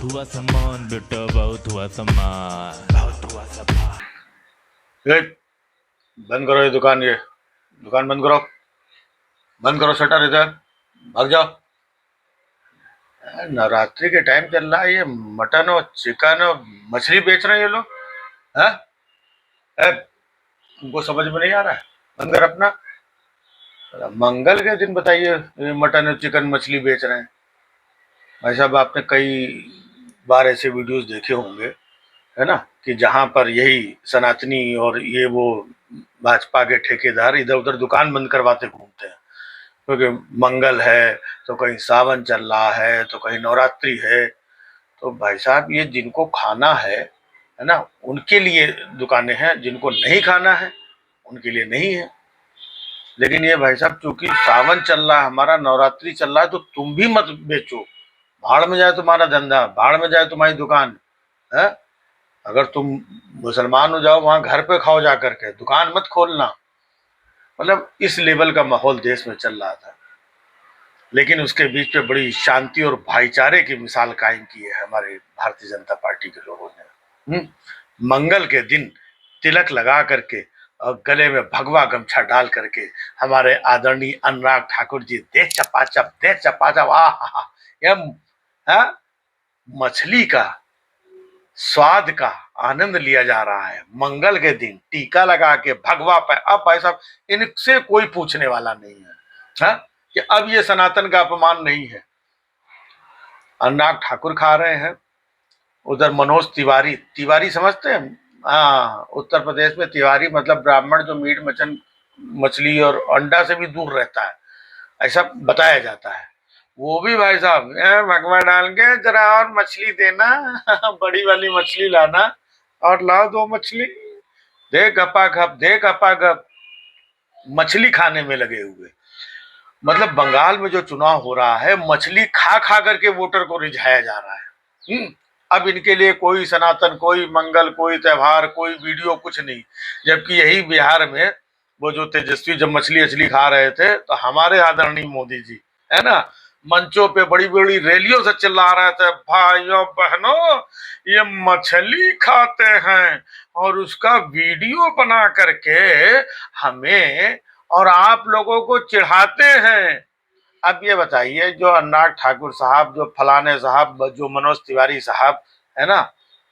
हुआ सामान बेटा, बहुत हुआ सामान, बहुत हुआ सामान। ये बंद करो, ये दुकान, ये दुकान बंद करो, बंद करो शटर, इधर भाग जाओ। नवरात्रि के टाइम चल रहा है, ये मटन और चिकन और मछली बेच रहे हैं ये लोग। है तुमको समझ में नहीं आ रहा है? बंद कर अपना। मंगल के दिन बताइए ये मटन और चिकन मछली बेच रहे हैं। भाई साहब, आपने कई बार ऐसे वीडियोस देखे होंगे, है ना, कि जहां पर यही सनातनी और ये वो भाजपा के ठेकेदार इधर उधर दुकान बंद करवाते घूमते हैं, क्योंकि मंगल है, तो कहीं सावन चल रहा है, तो कहीं नवरात्रि है। तो भाई साहब, ये जिनको खाना है ना, उनके लिए दुकानें हैं, जिनको नहीं खाना है उनके लिए नहीं है। लेकिन ये भाई साहब, चूंकि सावन चल रहा है, हमारा नवरात्रि चल रहा है, तो तुम भी मत बेचो। भाड़ में जाए तुम्हारा धंधा, भाड़ में जाए तुम्हारी दुकान है। अगर तुम मुसलमान हो जाओ, वहां घर पे खाओ, जा करके दुकान मत खोलना। मतलब इस लेवल का माहौल देश में चल रहा था, लेकिन उसके बीच में बड़ी शांति और भाईचारे की मिसाल कायम की है हमारे भारतीय जनता पार्टी के लोगों ने। मंगल के दिन तिलक लगा करके और गले में भगवा गमछा डाल करके हमारे आदरणीय अनुराग ठाकुर जी दे चपाचप, दे चपाचप, यह मछली का स्वाद का आनंद लिया जा रहा है। मंगल के दिन टीका लगा के भगवा पे, अब भाई साहब इनसे कोई पूछने वाला नहीं है, हा? कि अब ये सनातन का अपमान नहीं है। अनुराग ठाकुर खा रहे हैं, उधर मनोज तिवारी, तिवारी समझते हैं? हाँ, उत्तर प्रदेश में तिवारी मतलब ब्राह्मण जो मीट मछन मछली और अंडा से भी दूर रहता है, ऐसा बताया जाता है। वो भी भाई साहब भगवा डाल के जरा और मछली देना, बड़ी वाली मछली लाना, और लाओ दो मछली, दे गपा गप, दे गपा गप, मछली खाने में लगे हुए। मतलब बंगाल में जो चुनाव हो रहा है, मछली खा खा करके वोटर को रिझाया जा रहा है। अब इनके लिए कोई सनातन, कोई मंगल, कोई त्योहार, कोई वीडियो, कुछ नहीं। जबकि यही बिहार में वो जो तेजस्वी जब मछली अछली खा रहे थे, तो हमारे आदरणीय मोदी जी, है ना, मंचों पे बड़ी बड़ी रैलियों से चिल्ला रहे थे, भाइयों बहनों ये मछली खाते हैं और उसका वीडियो बना करके हमें और आप लोगों को चिढ़ाते हैं। अब ये बताइए, जो अनुराग ठाकुर साहब, जो फलाने साहब, जो मनोज तिवारी साहब, है ना,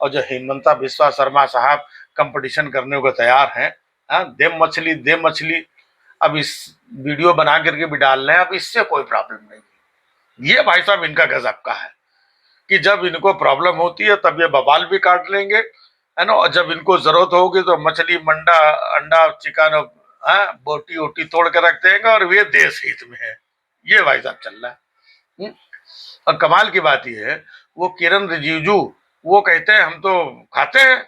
और जो हिमंता बिस्वा शर्मा साहब कंपटीशन करने को तैयार हैं, दे मछली, दे मछली, अब इस वीडियो बना करके भी डाल रहे हैं, अब इससे कोई प्रॉब्लम नहीं। ये भाई साहब इनका गजब का है कि जब इनको प्रॉब्लम होती है तब ये बवाल भी काट लेंगे, है ना, और जब इनको जरूरत होगी तो मछली, मंडा, अंडा, चिकन, बोटी वोटी तोड़ के रख देंगे, और वे देश हित में है। ये भाई साहब चल रहा है। और कमाल की बात यह है, वो किरण रिजिजू वो कहते हैं हम तो खाते हैं,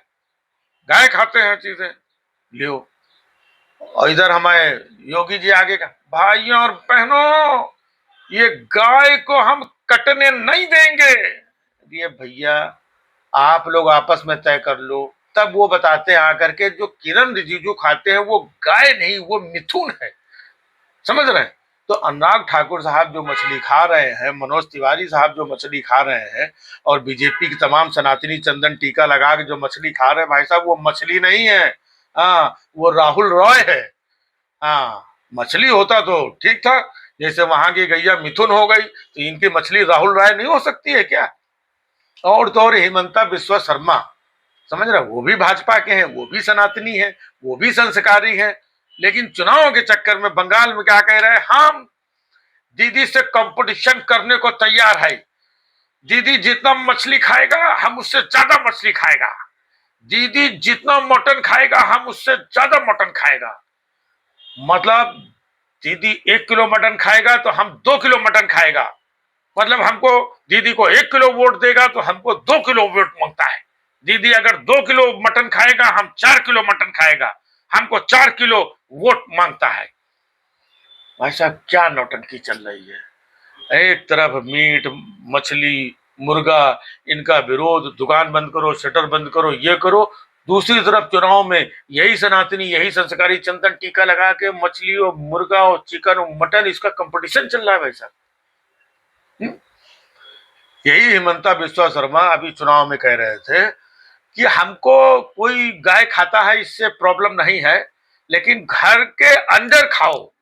गाय खाते हैं चीजें, लियो। और इधर हमारे योगी जी आगे का, भाइयों और बहनों ये गाय को हम कटने नहीं देंगे। ये भैया आप लोग आपस में तय कर लो। तब वो बताते हैं आकर के, जो किरण रिजिजू खाते हैं वो गाय नहीं, वो मिथुन है। समझ रहे हैं? तो अनुराग ठाकुर साहब जो मछली खा रहे हैं, मनोज तिवारी साहब जो मछली खा रहे हैं, और बीजेपी की तमाम सनातनी चंदन टीका लगा के जो मछली खा रहे हैं, भाई साहब वो मछली नहीं है। वो राहुल रॉय है। मछली होता तो ठीक था, जैसे वहां की गैया मिथुन हो गई, तो इनकी मछली राहुल राय नहीं हो सकती है क्या? और तो और हिमंता बिस्वा शर्मा, समझ रहे, वो भी भाजपा के हैं, वो भी सनातनी है, वो भी संस्कारी है। लेकिन चुनाव के चक्कर में बंगाल में क्या कह रहे हैं, हम दीदी से कंपटीशन करने को तैयार है। दीदी जितना मछली खाएगा हम उससे ज्यादा मछली खाएगा। दीदी जितना मटन खाएगा हम उससे ज्यादा मटन खाएगा। मतलब दीदी 1 किलो मटन खाएगा तो हम 2 किलो मटन खाएगा। मतलब हमको, दीदी को 1 किलो वोट देगा तो हमको 2 किलो वोट मांगता है। दीदी अगर 2 किलो मटन खाएगा, हम 4 किलो मटन खाएगा, हमको 4 किलो वोट मांगता है। भाई साहब क्या नौटंकी चल रही है। एक तरफ मीट, मछली, मुर्गा, इनका विरोध, दुकान बंद करो, शटर बंद करो, ये करो। दूसरी तरफ चुनाव में यही सनातनी, यही संस्कारी चंदन टीका लगा के मछली और मुर्गा और चिकन और मटन, इसका कंपटीशन चल रहा है भाई साहब। यही हिमंता बिस्वा शर्मा अभी चुनाव में कह रहे थे कि हमको कोई गाय खाता है इससे प्रॉब्लम नहीं है, लेकिन घर के अंदर खाओ,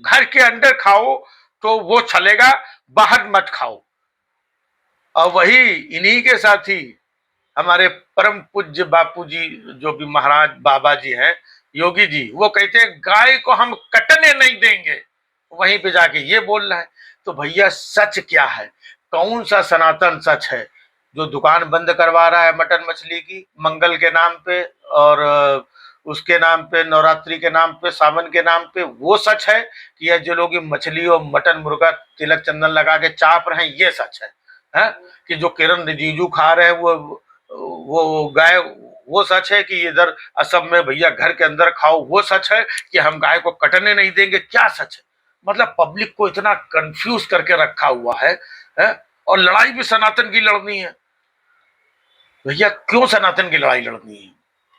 घर के अंदर खाओ तो वो चलेगा, बाहर मत खाओ। और वही इन्हीं के साथी हमारे परम पूज्य बापू जी, जो भी महाराज बाबा जी हैं, योगी जी, वो कहते हैं गाय को हम कटने नहीं देंगे, वहीं पे जाके ये बोल रहा है। तो भैया सच क्या है? कौन सा सनातन सच है? जो दुकान बंद करवा रहा है मटन मछली की मंगल के नाम पे, और उसके नाम पे, नवरात्रि के नाम पे, सावन के नाम पे, वो सच है? कि यह जो लोग मछली और मटन मुर्गा तिलक चंदन लगा के चाप रहे हैं, ये सच है? कि जो किरण रिजिजू खा रहे हैं वो गाय, वो सच है? कि इधर असम में भैया घर के अंदर खाओ, वो सच है? कि हम गाय को कटने नहीं देंगे, क्या सच है? मतलब पब्लिक को इतना कंफ्यूज करके रखा हुआ है? और लड़ाई भी सनातन की लड़नी है। भैया क्यों सनातन की लड़ाई लड़नी है?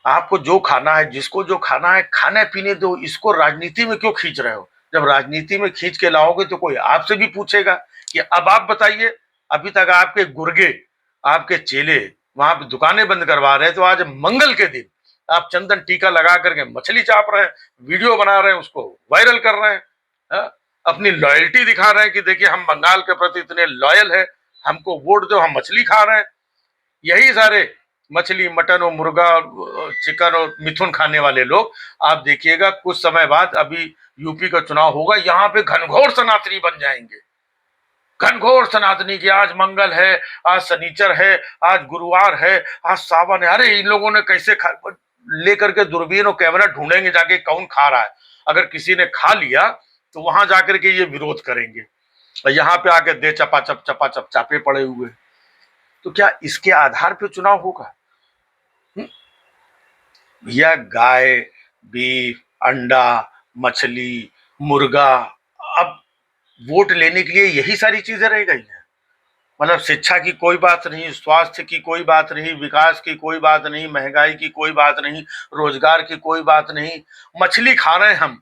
आपको जो खाना है, जिसको जो खाना है, खाने पीने दो। इसको राजनीति में क्यों खींच रहे हो? जब राजनीति में खींच के लाओगे तो कोई आपसे भी पूछेगा कि अब आप बताइए, अभी तक आपके गुर्गे, आपके चेले वहां पे दुकानें बंद करवा रहे हैं, तो आज मंगल के दिन आप चंदन टीका लगा करके मछली चाप रहे हैं, वीडियो बना रहे हैं, उसको वायरल कर रहे हैं, अपनी लॉयल्टी दिखा रहे हैं कि देखिए हम बंगाल के प्रति इतने लॉयल है, हमको वोट दो, हम मछली खा रहे हैं। यही सारे मछली, मटन और मुर्गा, चिकन और मिथुन खाने वाले लोग, आप देखिएगा कुछ समय बाद, अभी यूपी का चुनाव होगा, यहाँ पे घनघोर सनातनी बन जाएंगे। घनघोर सनातनी की आज मंगल है, आज शनिचर है, आज गुरुवार है, आज सावन है। अरे इन लोगों ने कैसे लेकर के दूरबीन और कैमरा ढूंढेंगे जाके कौन खा रहा है। अगर किसी ने खा लिया तो वहां जाकर के ये विरोध करेंगे, और यहाँ पे आके दे चपाचप चापे पड़े हुए। तो क्या इसके आधार पे चुनाव होगा? भैया गाय, बीफ, अंडा, मछली, मुर्गा, अब वोट लेने के लिए यही सारी चीजें रह गई हैं। मतलब शिक्षा की कोई बात नहीं, स्वास्थ्य की कोई बात नहीं, विकास की कोई बात नहीं, महंगाई की कोई बात नहीं, रोजगार की कोई बात नहीं। मछली खा रहे हैं हम,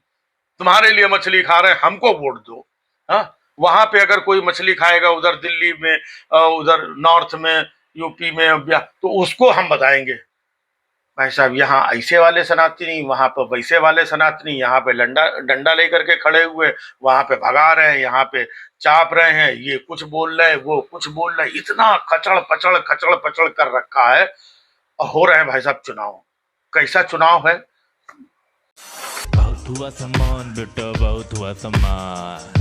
तुम्हारे लिए मछली खा रहे हैं, हमको वोट दो। वहां पे अगर कोई मछली खाएगा उधर दिल्ली में, उधर नॉर्थ में, यूपी में, तो उसको हम बताएंगे भाई साहब यहाँ ऐसे वाले सनातनी, वहां पे वैसे वाले सनातनी, यहाँ पे डंडा लेकर के खड़े हुए, वहां पे भगा रहे हैं, यहाँ पे चाप रहे हैं, ये कुछ बोल रहे हैं, वो कुछ बोल रहे हैं। इतना खचड़ पचड़ कर रखा है। और हो रहे हैं भाई साहब चुनाव। कैसा चुनाव है? बहुत हुआ सम्मान बेटा, बहुत हुआ सम्मान।